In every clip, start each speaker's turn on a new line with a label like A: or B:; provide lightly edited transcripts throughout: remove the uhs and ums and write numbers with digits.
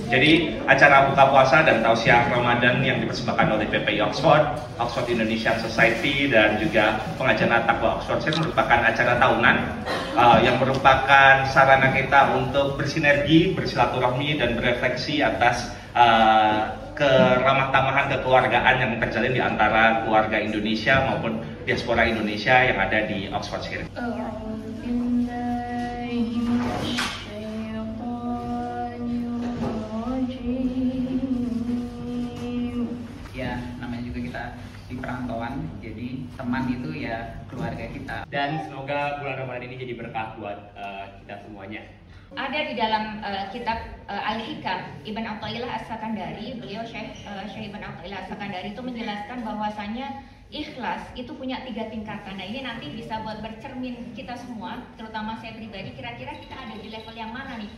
A: Jadi acara buka puasa dan tausiah Ramadan yang dipersembahkan oleh PPI Oxford, Oxford Indonesian Society dan juga pengajian At-Taqwa Oxfordshire merupakan acara tahunan yang merupakan sarana kita untuk bersinergi, bersilaturahmi dan berefleksi atas keramah tamahan kekeluargaan yang terjalin di antara keluarga Indonesia maupun diaspora Indonesia yang ada di Oxfordshire.
B: Ya, namanya juga kita di perantauan, jadi teman itu ya keluarga kita.
C: Dan semoga bulan Ramadan ini jadi berkah buat kita semuanya.
D: Ada di dalam kitab Al-Hikam Ibn Athaillah As-Sakandari, beliau Syekh Ibn Athaillah As-Sakandari itu menjelaskan bahwasannya ikhlas itu punya 3 tingkatan. Nah, ini nanti bisa buat bercermin kita semua, terutama saya pribadi, kira-kira kita ada di level yang mana nih?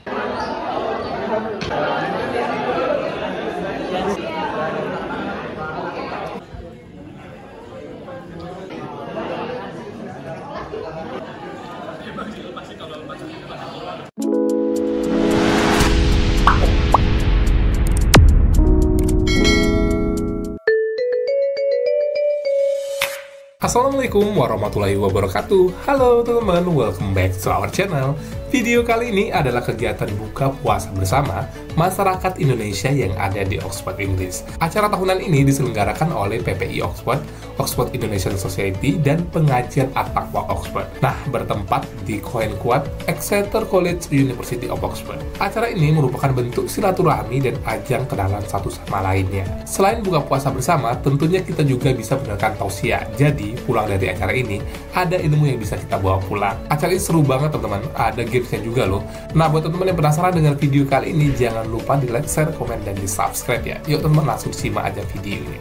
E: Assalamualaikum warahmatullahi wabarakatuh. Halo teman-teman, welcome back to our channel. Video kali ini adalah kegiatan buka puasa bersama masyarakat Indonesia yang ada di Oxford, Inggris. Acara tahunan ini diselenggarakan oleh PPI Oxford, Oxford Indonesian Society, dan pengajian At-Taqwa Oxford. Nah, bertempat di Cohen Quad, Exeter College, University of Oxford. Acara ini merupakan bentuk silaturahmi dan ajang kenalan satu sama lainnya. Selain buka puasa bersama, tentunya kita juga bisa mendengarkan tausiah. Jadi, pulang dari acara ini, ada ilmu yang bisa kita bawa pulang. Acara ini seru banget teman-teman, ada gamesnya juga loh. Nah, buat teman-teman yang penasaran dengan video kali ini, jangan lupa di like, share, komen, dan di subscribe ya. Yuk teman-teman, langsung simak aja videonya.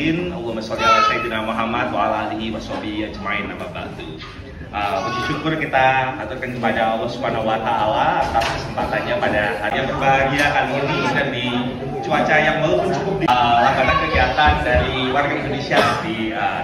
A: Allahumma sholli ala sayyidina Muhammad wa ala alihi wa sahbihi ajmain, amma ba'du. Puji syukur kita aturkan kepada Allah Subhanahu wa taala atas kesempatannya pada hari yang berbahagia kali ini dan di cuaca yang walaupun cukup langganan kegiatan dari warga Indonesia di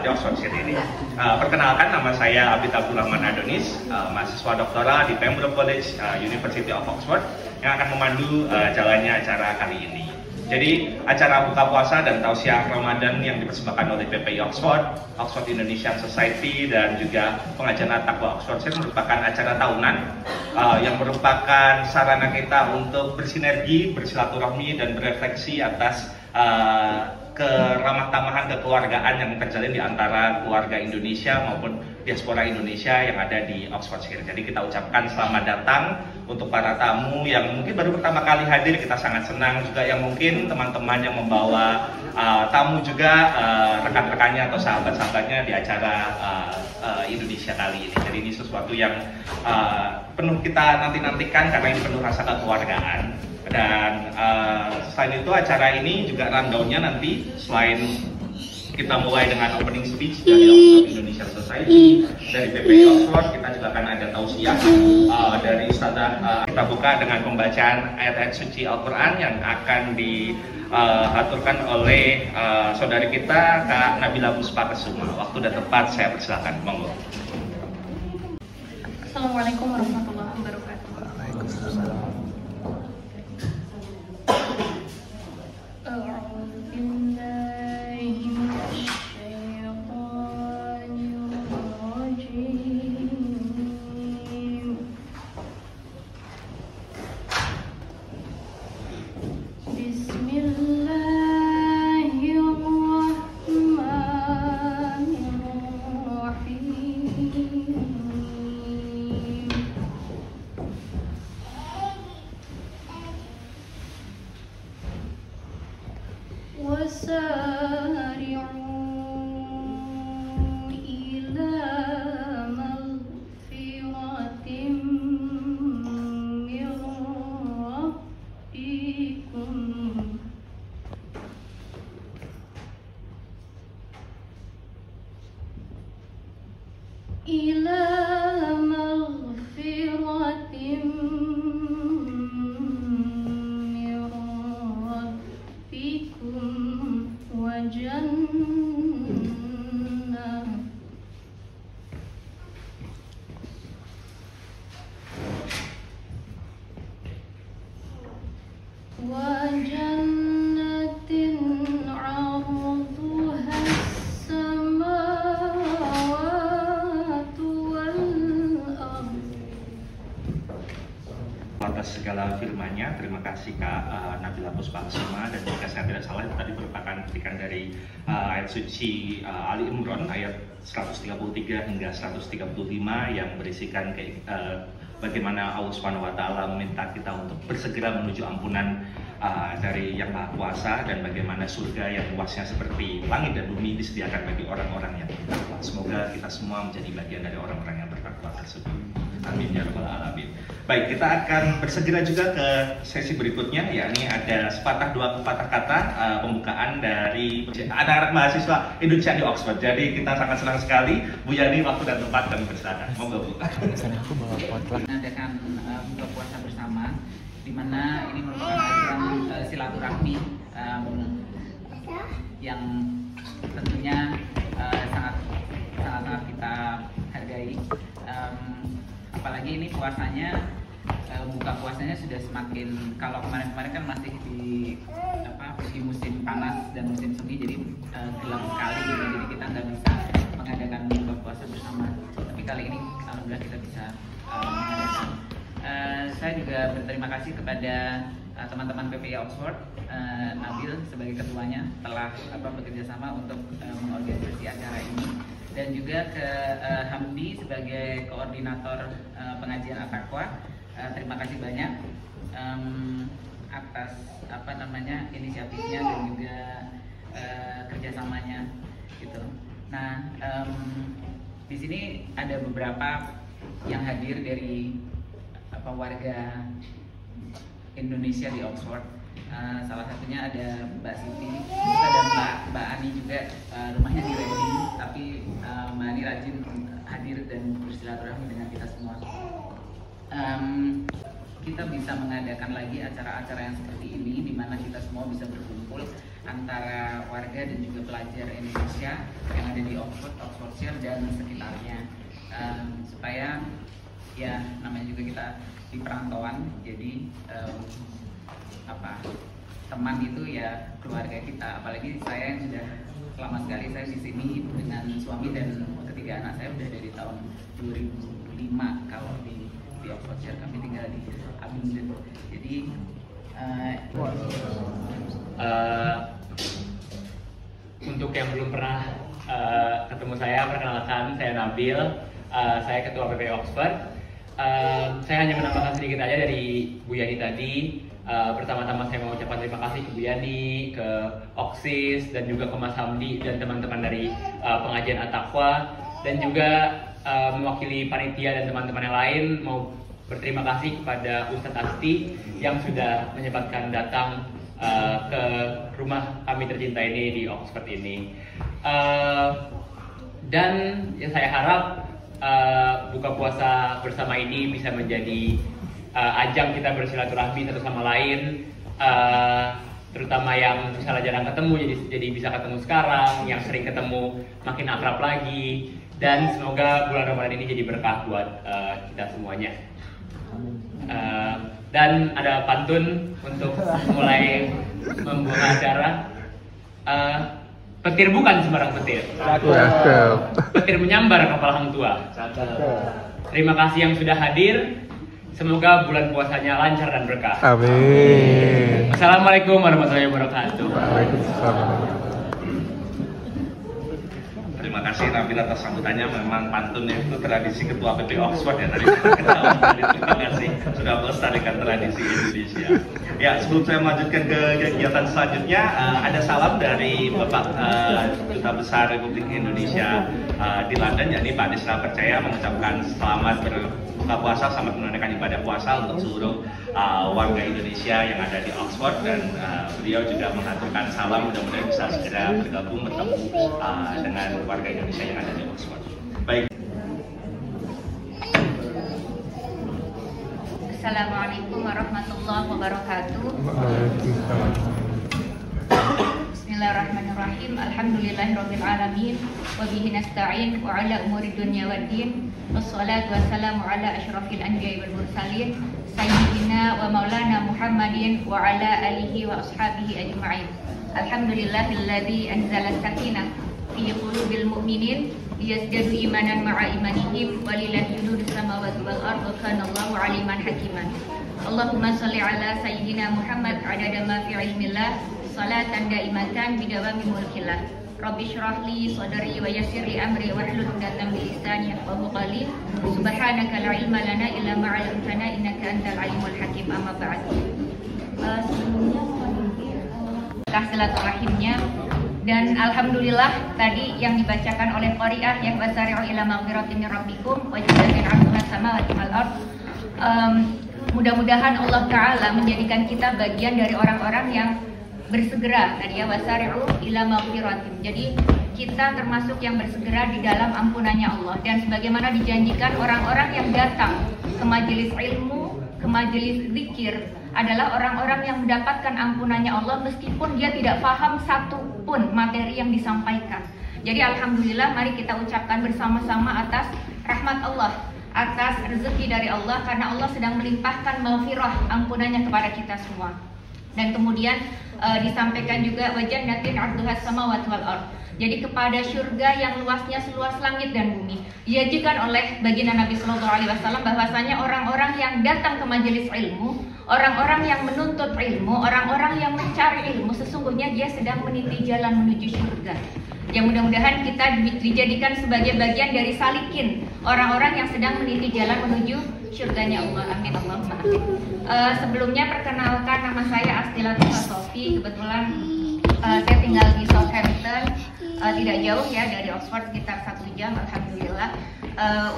A: Oxfordshire ini. Perkenalkan, nama saya Abid Abdul Rahman Adonis, mahasiswa doktoral di Pembroke College, University of Oxford, yang akan memandu jalannya acara kali ini. Jadi acara buka puasa dan tausiah Ramadan yang dipersembahkan oleh PPI Oxford, Oxford Indonesian Society dan juga pengajian At-Taqwa Oxfordshire merupakan acara tahunan yang merupakan sarana kita untuk bersinergi, bersilaturahmi dan berefleksi atas keramah tamahan kekeluargaan yang terjalin di antara keluarga Indonesia maupun diaspora Indonesia yang ada di Oxfordshire. Jadi kita ucapkan selamat datang untuk para tamu yang mungkin baru pertama kali hadir, kita sangat senang. Juga yang mungkin teman-teman yang membawa tamu juga, rekan-rekannya atau sahabat-sahabatnya di acara Indonesia kali ini. Jadi ini sesuatu yang penuh kita nanti-nantikan karena ini penuh rasa kekeluargaan. Dan selain itu acara ini juga rundown-nya nanti selain kita mulai dengan opening speech dari Oxford Indonesian Society, dari PPI Oxford, kita juga akan ada tausiah dari Ustadzah. Kita buka dengan pembacaan ayat-ayat suci Al-Quran yang akan diaturkan oleh saudari kita Kak Nabila Puspa Kesuma. Waktu dan tempat saya persilakan, monggo.
D: Assalamualaikum warahmatullahi wabarakatuh.
F: إلى مغفرة من ربكم وجنة عرضها السماوات والأرض.
A: Atas segala firman-Nya, terima kasih Kak Nabila Puspakusuma, dan jika saya tidak salah tadi merupakan petikan dari ayat suci Ali Imran ayat 133 hingga 135 yang berisikan bagaimana Allah Subhanahu wa taala meminta kita untuk bersegera menuju ampunan dari Yang Maha Kuasa, dan bagaimana surga yang luasnya seperti langit dan bumi disediakan bagi orang-orang yang bertakwa. Semoga kita semua menjadi bagian dari orang-orang yang bertakwa tersebut. Amin ya rabbal alamin. Baik, kita akan bersegera juga ke sesi berikutnya, yakni ada sepatah dua patah kata pembukaan dari anak-anak mahasiswa Indonesia di Oxford. Jadi kita sangat senang sekali Bu Yani, waktu dan tempat kami persilakan. Monggo Bu.
B: Mengadakan buka puasa bersama, di mana ini merupakan ajang silaturahmi yang tentunya sangat kita hargai. Apalagi ini puasanya, buka puasanya sudah semakin, kalau kemarin-kemarin kan masih di musim panas dan musim semi, jadi gelap sekali gitu, jadi kita nggak bisa mengadakan buka puasa bersama. Tapi kali ini alhamdulillah kita bisa mengadakan. Saya juga berterima kasih kepada teman-teman PPI Oxford, Nabil sebagai ketuanya telah bekerja sama untuk mengorganisasi acara ini, dan juga ke Hamdi sebagai koordinator pengajian At-Taqwa. Terima kasih banyak atas inisiatifnya dan juga kerjasamanya gitu. Nah, di sini ada beberapa yang hadir dari warga Indonesia di Oxford. Salah satunya ada Mbak Siti, ada Mbak Ani juga, rumahnya di Reading, tapi Mbak Ani rajin hadir dan bersilaturahmi dengan kita semua. Kita bisa mengadakan lagi acara-acara yang seperti ini, di mana kita semua bisa berkumpul antara warga dan juga pelajar Indonesia yang ada di Oxford, Oxfordshire dan sekitarnya, supaya ya namanya juga kita di perantauan, jadi teman itu ya keluarga kita. Apalagi saya yang sudah lama sekali saya di sini dengan suami dan ketiga anak saya udah dari tahun 2005 kalau di Oxfordshire, kami tinggal di Abingdon. Jadi
C: untuk yang belum pernah ketemu saya, perkenalkan, saya Nabil, saya ketua PPI Oxford. Saya hanya menambahkan sedikit aja dari Bu Yani tadi. Pertama-tama saya mau ucapkan terima kasih ke Bu Yani, ke Oxis, dan juga ke Mas Hamdi dan teman-teman dari pengajian At-Taqwa, dan juga mewakili panitia dan teman-teman yang lain mau berterima kasih kepada Ustadz Asti yang sudah menyempatkan datang ke rumah kami tercinta ini di Oxford ini. Dan yang saya harap buka puasa bersama ini bisa menjadi ajang kita bersilaturahmi satu sama lain, terutama yang misalnya jarang ketemu jadi bisa ketemu sekarang, yang sering ketemu makin akrab lagi, dan semoga bulan Ramadan ini jadi berkah buat kita semuanya. Dan ada pantun untuk mulai membuka acara. Petir bukan sembarang petir. Petir menyambar kapal hang tua. Terima kasih yang sudah hadir. Semoga bulan puasanya lancar dan berkah.
E: Amin.
C: Assalamualaikum warahmatullahi wabarakatuh.
E: Waalaikumsalam.
A: Terima kasih Nabil atas sambutannya. Memang pantunnya itu tradisi ketua PPI Oxford ya tadi kita ketahui. Terima kasih sudah melestarikan tradisi Indonesia. Ya, sebelum saya melanjutkan ke kegiatan selanjutnya, ada salam dari Bapak Duta Besar Republik Indonesia di London, yakni Pak Desra Percaya, mengucapkan selamat berbuka puasa, selamat menunaikan ibadah puasa untuk seluruh warga Indonesia yang ada di Oxford, dan beliau juga mengaturkan salam, mudah-mudahan bisa segera bergabung bertemu dengan warga Indonesia yang ada di Oxford. Baik.
D: Assalamualaikum warahmatullahi wabarakatuh. Bismillahirrahmanirrahim. Alhamdulillahirabbil alamin wa bihi nasta'in wa ala umuri dunya waddin. Wassalatu wassalamu ala asyrafil anbiya'i wal mursalin sayyidina wa maulana Muhammadin wa ala alihi wa ashabihi ajma'in. Alhamdulillahilladzi anzala sakinah fi qulubil mu'minin liyazdadu imanan ma'a imanihim walillahi junudus samawati wal ardh wa kana Allahu aliman hakiman. Allahumma shalli ala sayyidina Muhammad adada ma fi ilmillah salatan daimatan bidawami mulkillah. Rabbi shrah li sadri wa yassir li amri wahlul 'uqdatam min lisani yafqahu qawli. Subhanaka la ilma lana illa ma 'allamtana innaka antal alimul hakim. Amma ba'd. Sebelumnya silaturahimnya. Dan alhamdulillah tadi yang dibacakan oleh qari'ah yang wasari'u ila maghfiratin min rabbikum wa jannatin 'arduha samawati wal ardh. Mudah-mudahan Allah Ta'ala menjadikan kita bagian dari orang-orang yang bersegera tadi ya, wasari'u ila maghfiratin. Jadi kita termasuk yang bersegera di dalam ampunannya Allah. Dan sebagaimana dijanjikan, orang-orang yang datang ke majelis ilmu, ke majelis zikir adalah orang-orang yang mendapatkan ampunannya Allah meskipun dia tidak paham satu pun materi yang disampaikan. Jadi alhamdulillah, mari kita ucapkan bersama-sama atas rahmat Allah, atas rezeki dari Allah, karena Allah sedang melimpahkan maghfirah, ampunannya kepada kita semua. Dan kemudian disampaikan juga wajan natin arduhas samawati wal ardh. Jadi kepada surga yang luasnya seluas langit dan bumi. Diajikan oleh baginda Nabi Sallallahu Alaihi Wasallam bahwasanya orang-orang yang datang ke majelis ilmu, orang-orang yang menuntut ilmu, orang-orang yang mencari ilmu, sesungguhnya dia sedang meniti jalan menuju surga. Yang mudah-mudahan kita dijadikan sebagai bagian dari salikin orang-orang yang sedang meniti jalan menuju surganya Allah. Amin Allahumma amin. Sebelumnya perkenalkan, nama saya Astila Sofi. Kebetulan saya tinggal di Southampton, tidak jauh ya dari Oxford, sekitar 1 jam. Alhamdulillah.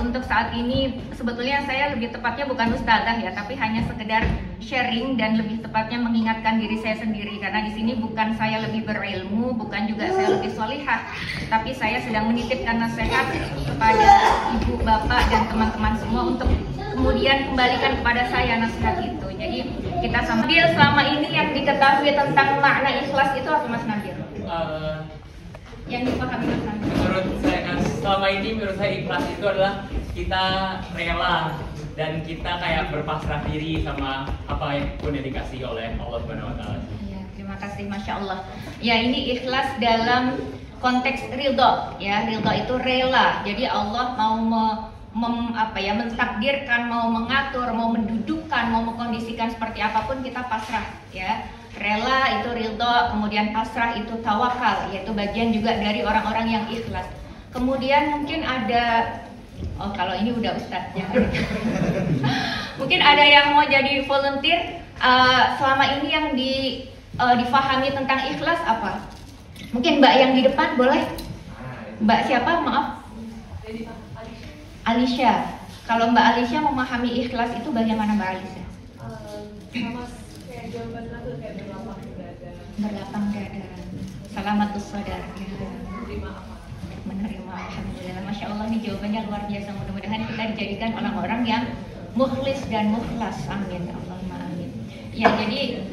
D: Untuk saat ini sebetulnya saya lebih tepatnya bukan ustazah ya, tapi hanya sekedar sharing dan lebih tepatnya mengingatkan diri saya sendiri, karena di sini bukan saya lebih berilmu, bukan juga saya lebih solihah, tapi saya sedang menitipkan nasihat kepada ibu, bapak dan teman-teman semua untuk kemudian kembalikan kepada saya nasihat itu. Jadi kita sambil selama ini yang diketahui tentang makna ikhlas itu apa Mas Nabil? Yang dipahami Mas Nabil?
C: Menurut saya, selama ini menurut saya ikhlas itu adalah kita rela dan kita kayak berpasrah diri sama apa yang pun yang dikasih oleh Allah Subhanahu Wa Taala.
D: Ya, terima kasih, masya Allah. Ya, ini ikhlas dalam konteks ridho. Ya, ridho itu rela. Jadi Allah mau mentakdirkan, mau mengatur, mau mendudukkan, mau mengkondisikan seperti apapun, kita pasrah. Ya, rela itu ridho, kemudian pasrah itu tawakal, yaitu bagian juga dari orang-orang yang ikhlas. Kemudian mungkin ada, kalau ini udah ustadznya. Mungkin ada yang mau jadi volunteer. Selama ini yang difahami tentang ikhlas apa? Mungkin Mbak yang di depan boleh. Mbak siapa? Maaf. Alicia. Kalau Mbak Alicia memahami ikhlas itu bagaimana Mbak Alicia?
G: Sama kayak jawaban aku kayak berlapang dada.
D: Berlapang dada. Salamatus sadar. Menerima, alhamdulillah, masya Allah, ini jawabannya luar biasa. Mudah-mudahan kita dijadikan orang-orang yang mukhlis dan mukhlas. Amin, Allahumma amin. Ya, jadi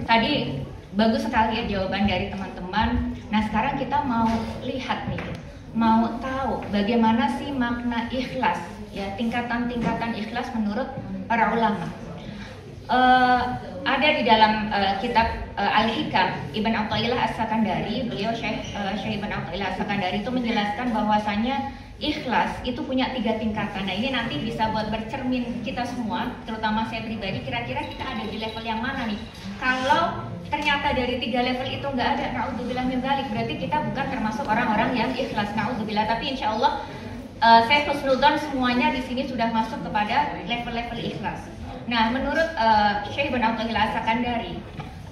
D: tadi bagus sekali ya jawaban dari teman-teman. Nah, sekarang kita mau lihat nih, mau tahu bagaimana sih makna ikhlas, ya, tingkatan-tingkatan ikhlas menurut para ulama. Ada di dalam kitab Al-Hikam Ibn Athaillah As-Sakandari, beliau Syekh Ibn Athaillah As-Sakandari itu menjelaskan bahwasanya ikhlas itu punya 3 tingkatan. Nah, ini nanti bisa buat bercermin kita semua, terutama saya pribadi, kira-kira kita ada di level yang mana nih? Kalau ternyata dari 3 level itu nggak ada, na'udzubillah min dzalik, berarti kita bukan termasuk orang-orang yang ikhlas, na'udzubillah. Tapi insya Allah saya husnudzon semuanya di sini sudah masuk kepada level-level ikhlas. Nah, menurut Syekh Ibn Athaillah As-Sakandari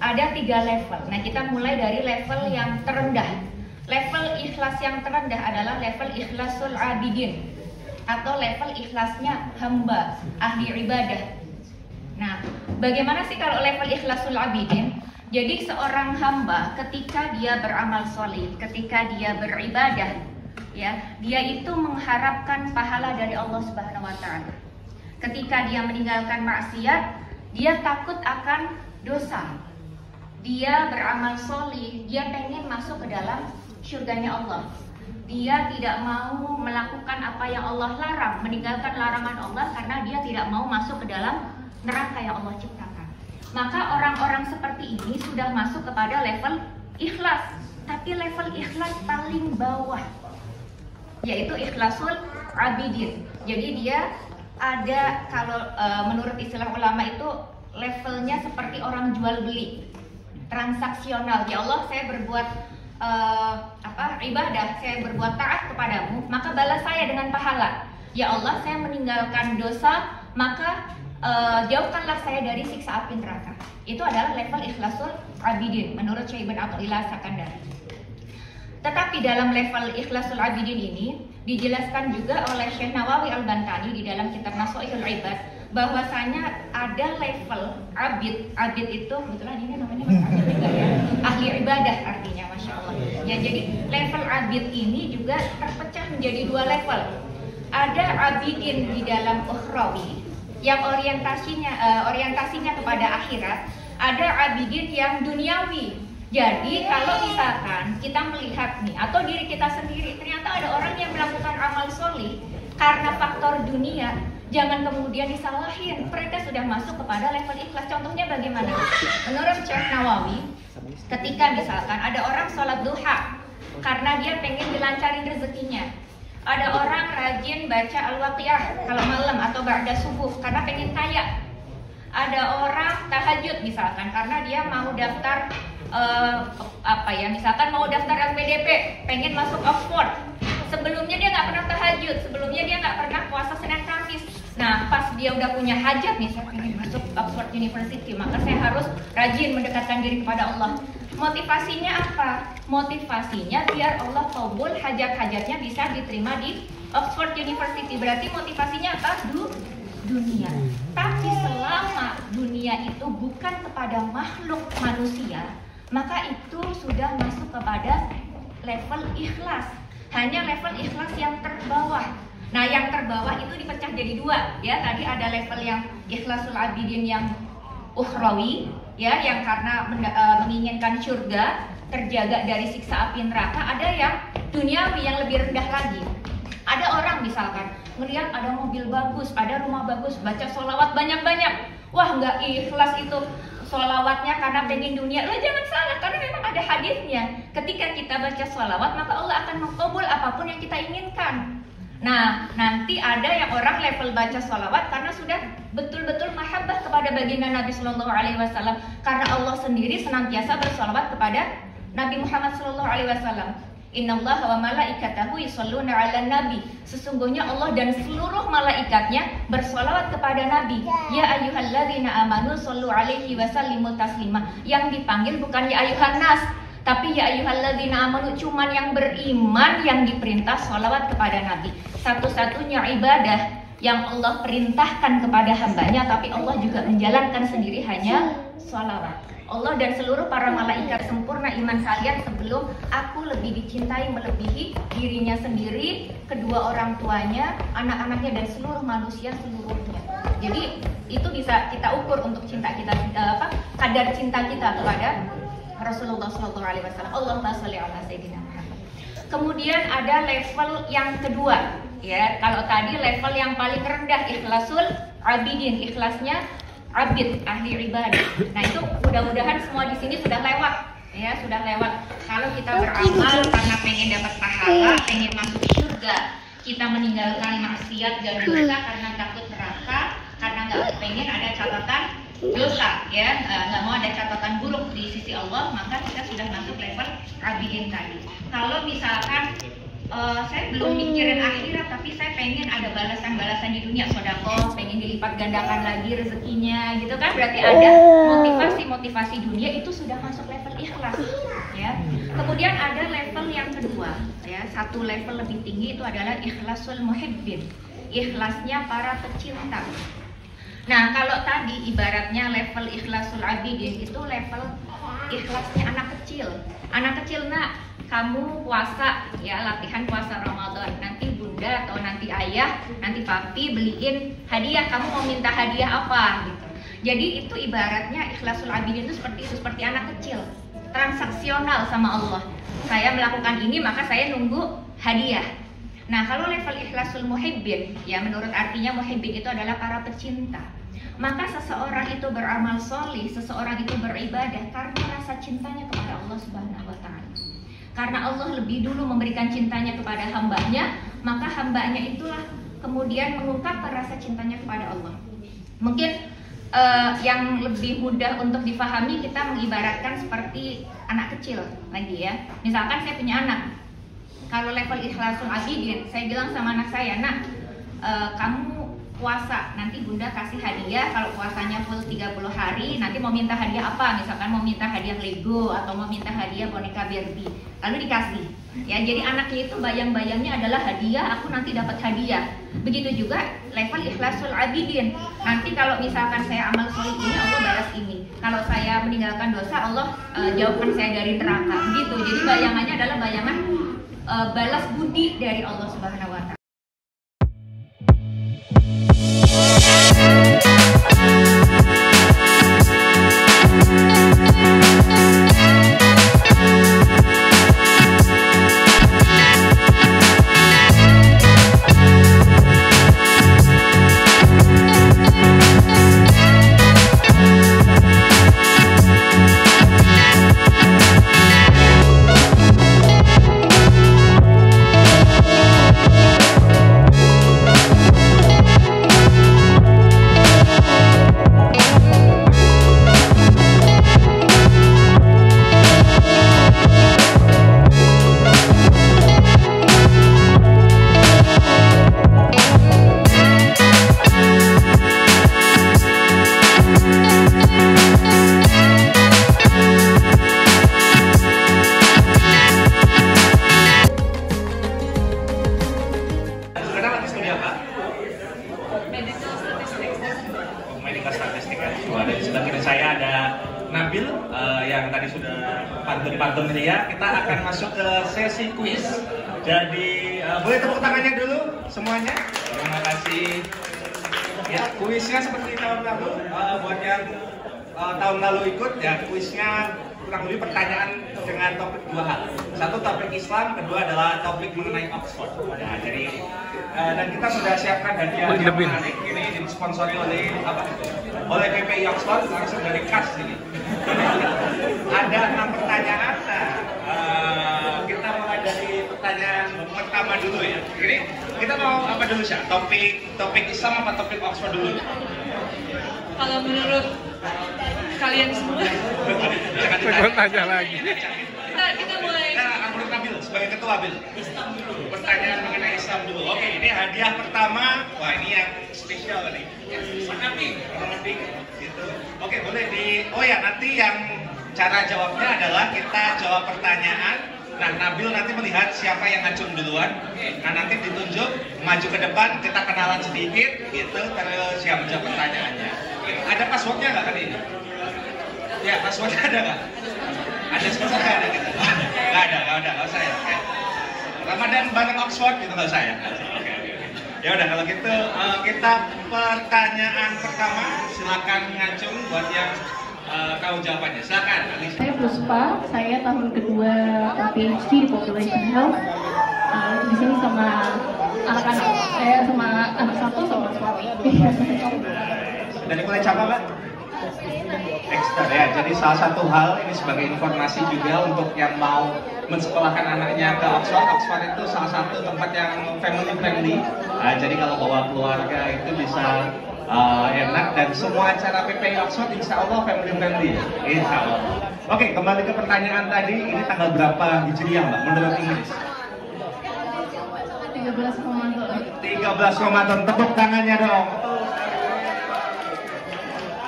D: ada 3 level. Nah, kita mulai dari level yang terendah. Level ikhlas yang terendah adalah level ikhlasul abidin, atau level ikhlasnya hamba, ahli ibadah. Nah, bagaimana sih kalau level ikhlasul abidin? Jadi seorang hamba ketika dia beramal sholih, ketika dia beribadah, ya, dia itu mengharapkan pahala dari Allah Subhanahu wa taala. Ketika dia meninggalkan maksiat, dia takut akan dosa. Dia beramal solih, dia pengen masuk ke dalam surganya Allah. Dia tidak mau melakukan apa yang Allah larang, meninggalkan larangan Allah karena dia tidak mau masuk ke dalam neraka yang Allah ciptakan. Maka orang-orang seperti ini sudah masuk kepada level ikhlas, tapi level ikhlas paling bawah, yaitu ikhlasul abidin. Jadi dia ada, kalau menurut istilah ulama itu levelnya seperti orang jual beli, transaksional. Ya Allah, saya berbuat ibadah, saya berbuat taat kepadamu, maka balas saya dengan pahala. Ya Allah, saya meninggalkan dosa, maka jauhkanlah saya dari siksa api neraka. Itu adalah level ikhlasul abidin menurut Syekh Ibn Athaillah As-Sakandari. Tetapi dalam level ikhlasul abidin ini dijelaskan juga oleh Syekh Nawawi Al-Bantani di dalam kitab Nasha'ihul Ibad, bahwasanya ada level abid. Abid itu kebetulan ini namanya abid juga ya, ahli ibadah artinya, masya Allah ya. Jadi level abid ini juga terpecah menjadi dua level. Ada abidin di dalam ukhrawi yang orientasinya kepada akhirat, ada abidin yang duniawi. Jadi kalau misalkan kita melihat nih, atau diri kita sendiri, ternyata ada orang yang melakukan amal solih karena faktor dunia, jangan kemudian disalahin. Mereka sudah masuk kepada level ikhlas. Contohnya bagaimana? Menurut Syekh Nawawi, ketika misalkan ada orang sholat duha karena dia pengen dilancarin rezekinya, ada orang rajin baca Al-Waqiah kalau malam atau ba'da subuh karena pengen kaya, ada orang tahajud misalkan karena dia mau daftar misalkan mau daftar LPDP, pengen masuk Oxford. Sebelumnya dia nggak pernah tahajud, sebelumnya dia nggak pernah puasa Senin Kamis. Nah, pas dia udah punya hajat nih, saya pengen masuk Oxford University, maka saya harus rajin mendekatkan diri kepada Allah. Motivasinya apa? Motivasinya biar Allah qabul hajat-hajatnya bisa diterima di Oxford University. Berarti motivasinya apa? Dunia. Tapi selama dunia itu bukan kepada makhluk manusia, maka itu sudah masuk kepada level ikhlas. Hanya level ikhlas yang terbawah. Nah, yang terbawah itu dipecah jadi dua, ya. Tadi ada level yang ikhlasul abidin yang ukhrawi, ya, yang karena menginginkan surga, terjaga dari siksa api neraka. Ada yang duniawi yang lebih rendah lagi. Ada orang misalkan ngelihat ada mobil bagus, ada rumah bagus, baca sholawat banyak-banyak. Wah, nggak ikhlas itu sholawatnya karena pengen dunia. Lo jangan salah, karena memang ada hadisnya. Ketika kita baca sholawat, maka Allah akan mengkabul apapun yang kita inginkan. Nah, nanti ada yang orang level baca sholawat karena sudah betul-betul mahabbah kepada baginda Nabi Sallallahu Alaihi Wasallam, karena Allah sendiri senantiasa bersholawat kepada Nabi Muhammad Sallallahu Alaihi Wasallam. Innallaha wa malaikatahu yusholluna 'alan nabi. Sesungguhnya Allah dan seluruh malaikatnya bersolawat kepada Nabi. Ya ayyuhalladzina amanu shollu 'alaihi wa sallimu taslima. Yang dipanggil bukan ya ayyuhan nas, tapi ya ayyuhalladzina amanu, cuman yang beriman yang diperintah sholawat kepada Nabi. Satu-satunya ibadah yang Allah perintahkan kepada hambanya, tapi Allah juga menjalankan sendiri, hanya sholawat. Allah dan seluruh para malaikat sempurna iman kalian sebelum aku lebih dicintai melebihi dirinya sendiri, kedua orang tuanya, anak-anaknya, dan seluruh manusia seluruhnya. Jadi itu bisa kita ukur untuk cinta kita, kadar cinta kita kepada Rasulullah SAW. Allahumma sholli ala sayyidina Muhammad. Kemudian ada level yang kedua, ya. Kalau tadi level yang paling rendah ikhlasul abidin, ikhlasnya abid, ahli ibadah. Nah, itu mudah-mudahan semua di sini sudah lewat, ya, sudah lewat. Kalau kita beramal karena pengen dapat pahala, pengen masuk surga, kita meninggalkan maksiat dan dosa karena takut neraka, karena nggak pengen ada catatan dosa, ya, nggak mau ada catatan buruk di sisi Allah, maka kita sudah masuk level abidin tadi. Kalau misalkan saya belum mikirin akhirat, tapi saya pengen ada balasan-balasan di dunia, sedekah, pengen dilipat gandakan lagi rezekinya, gitu kan? Berarti ada motivasi dunia, itu sudah masuk level ikhlas, ya. Kemudian ada level yang kedua, ya, satu level lebih tinggi, itu adalah ikhlasul muhibbin, ikhlasnya para pecinta. Nah, kalau tadi ibaratnya level ikhlasul abidin itu level ikhlasnya anak kecil. Anak kecil, nak, kamu puasa ya, latihan puasa Ramadan. Nanti bunda atau nanti ayah, nanti papi beliin hadiah. Kamu mau minta hadiah apa gitu. Jadi itu ibaratnya ikhlasul abidin itu seperti itu, seperti anak kecil, transaksional sama Allah. Saya melakukan ini maka saya nunggu hadiah. Nah, kalau level ikhlasul muhibbin, ya menurut artinya muhibbin itu adalah para pecinta. Maka seseorang itu beramal solih, seseorang itu beribadah karena rasa cintanya kepada Allah Subhanahu wa Ta'ala. Karena Allah lebih dulu memberikan cintanya kepada hambanya, maka hambanya itulah kemudian mengungkapkan rasa cintanya kepada Allah. Mungkin yang lebih mudah untuk difahami, kita mengibaratkan seperti anak kecil lagi ya. Misalkan saya punya anak, kalau level ikhlasul abidin, saya bilang sama anak saya, nak, kamu puasa, nanti bunda kasih hadiah. Kalau puasanya full 30 hari, nanti mau minta hadiah apa? Misalkan mau minta hadiah Lego atau mau minta hadiah boneka Barbie, lalu dikasih. Ya, jadi anaknya itu bayang-bayangnya adalah hadiah, aku nanti dapat hadiah. Begitu juga level ikhlasul abidin. Nanti kalau misalkan saya amal soleh ini, Allah balas ini. Kalau saya meninggalkan dosa, Allah jauhkan saya dari neraka. Begitu. Jadi bayangannya adalah bayangan balas budi dari Allah Subhanahu wa Ta'ala.
A: Nabil yang tadi sudah pantun-pantun ini ya, kita akan masuk ke sesi kuis. Jadi boleh tepuk tangannya dulu semuanya. Terima kasih. Ya, kuisnya seperti tahun lalu. Buat yang tahun lalu ikut ya, kuisnya kurang lebih pertanyaan dengan topik dua hal. Satu topik Islam, kedua adalah topik mengenai Oxford. Nah, jadi dan kita sudah siapkan hadiah yang menarik. Ini disponsori oleh oleh PPI Oxford langsung dari kas ini. Ada 6 pertanyaan. Kita mulai dari pertanyaan pertama dulu ya. Ini kita mau apa dulu sih? Topik Islam apa topik Oxford dulu?
G: Kalau menurut kalian semua,
E: Gue tanya lagi.
G: kita mulai.
A: Menurut Nabil sebagai ketua Bil. Pertanyaan mengenai Islam dulu. Oke, ini hadiah pertama. Wah, ini yang spesial nih. Nabi. Gitu. Oke, boleh oh ya, nanti yang cara jawabnya adalah kita jawab pertanyaan. Nah, Nabil nanti melihat siapa yang ngacung duluan. Nah, nanti ditunjuk maju ke depan, kita kenalan sedikit gitu, terus siap jawab pertanyaannya. Ada passwordnya nggak tadi ini? Ya, passwordnya ada nggak? Ada sponsor nggak ada gitu? Nggak ada, nggak usah ya. Ramadan bareng Oxford gitu nggak usah ya? Ya udah kalau gitu kita pertanyaan pertama, silakan ngacung buat yang tahu jawabannya. Silakan.
F: Saya Puspa, saya tahun kedua PhD di Population Health. Di sini sama anak-anak, saya sama anak satu sama suami.
A: Dari College apa, Mbak? Exter ya. Jadi salah satu hal ini sebagai informasi juga untuk yang mau mensekolahkan anaknya ke Oxford. Oxford itu salah satu tempat yang family friendly. Jadi kalau bawa keluarga itu bisa enak, dan semua acara PPI Oxford insya Allah family friendly ya. Insya Allah. Oke, kembali ke pertanyaan tadi. Ini tanggal berapa Hijriah, Mbak, menurut Inggris?
F: 13 Ramadan.
A: 13 Ramadan. Tepuk tangannya dong.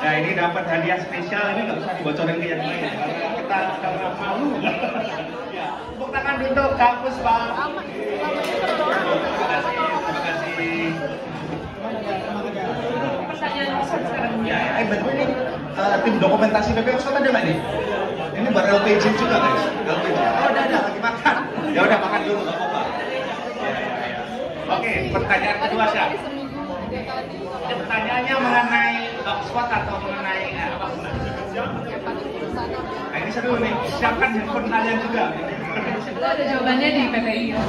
A: Nah, ini dapat hadiah spesial. Ini nggak usah dibocorin ke yang lain ya, karena kita karena malu. Ya, tepuk tangan dulu untuk kampus, Pak. Terima kasih.
G: Pertanyaan sekarang.
A: Ya, betul ini tim dokumentasi PP Oxford ada nggak nih? Ini buat LPG juga guys. LPG. Oh udah lagi makan. Ya udah makan dulu nggak apa-apa. Ya. Oke, pertanyaan kedua siapa? Pertanyaannya mengenai Oxford atau mengenai apa? Nah, ini seru nih. Siapkan handphone kalian juga.
G: Itu ada jawabannya di PPI ya.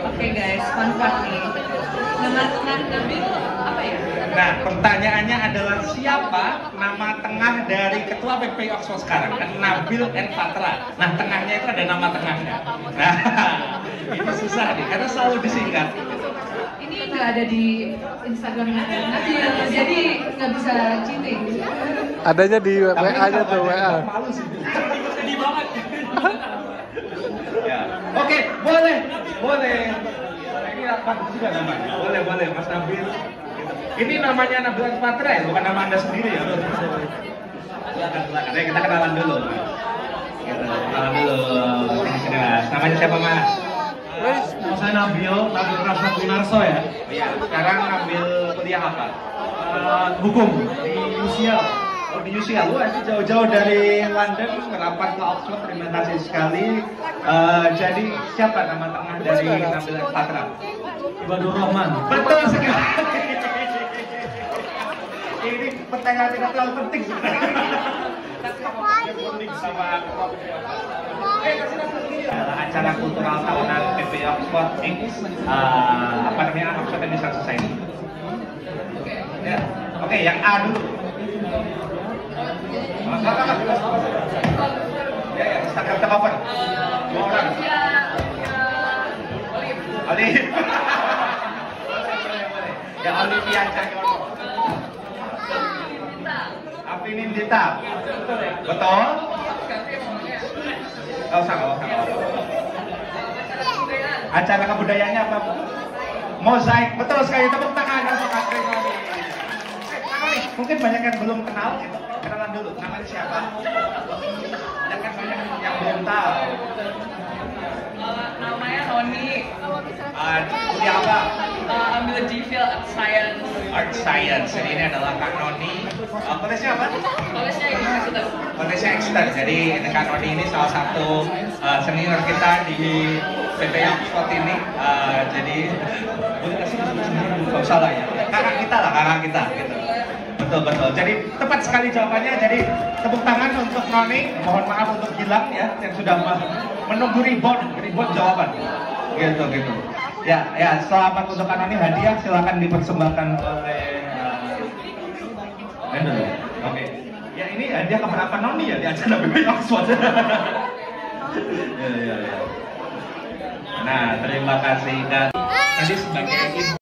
G: Oke guys, fun fact nih. Nama Nabil apa ya?
A: Nah, pertanyaannya adalah siapa nama tengah dari Ketua PPI Oxford sekarang? Kan Nabil N. Patra. Nah, tengahnya itu ada nama tengahnya. Nah, ini susah nih, karena selalu disingkat.
G: Ini nggak ada di Instagramnya Nabil, jadi nggak bisa cheating.
E: Adanya di WA-nya tuh, WA.
A: Malu sih. Sedih banget. Ya. Oke, boleh. Ini bagus juga namanya. Boleh, Mas Nabil. Ini namanya Nabil N. Patra ya, bukan nama Anda sendiri ya? Silakan. Ayo kita kenalan dulu. Kenalan dulu. Sini, Mas. Namanya siapa, Mas?
H: Nama saya Nabil Rashad Winarso ya.
A: Iya. Sekarang ngambil kuliah apa?
H: Hukum di UCL.
A: Oh, di UCL. Wah, itu jauh-jauh dari London merapat ke Oxford. Terima kasih sekali. Jadi siapa nama tengah dari Nabil N. Patra?
H: Ibadur Rahman.
A: Betul sekali. Ini pertanyaan tidak terlalu penting sebenarnya. Sama adalah acara kultural tahunan PPI Oxford English, Oxford English Society. Ya. Oke, yang A dulu. Ya, Instagram tercover. 2 orang. Olivia. Ya, Olivia Cahyono. Afinin Dita. Betul? Gak usah. Acara kebudayaannya apa? Mozaik. Betul sekali, tepuk tangan untuk Astrid Noni. Mungkin banyak yang belum kenal, kenalan dulu. Namanya siapa? Jangan banyak yang belum tahu.
G: Namanya Noni.
A: Kuliah apa?
G: Ambil GPhil Art Science.
A: Art Science. Jadi ini adalah Kak Noni. Kolesnya apa?
G: Kolesnya Exeter.
A: Kolesnya Exeter. Jadi Kak Noni ini salah satu senior kita di PPI Oxford ini. Jadi boleh kasih nggak usah lah ya. Kakak kita gitu. Betul. Jadi tepat sekali jawabannya. Jadi tepuk tangan untuk Noni. Mohon maaf untuk Gilang ya yang sudah menunggu ribon jawaban. Gitu. Ya, selamat untuk Kak Noni. Hadiah silakan dipersembahkan oleh Oke. Ya ini hadiah kepada Noni ya di acara PPI Oxford. Ya. Nah, terima kasih. Dan tadi sebagai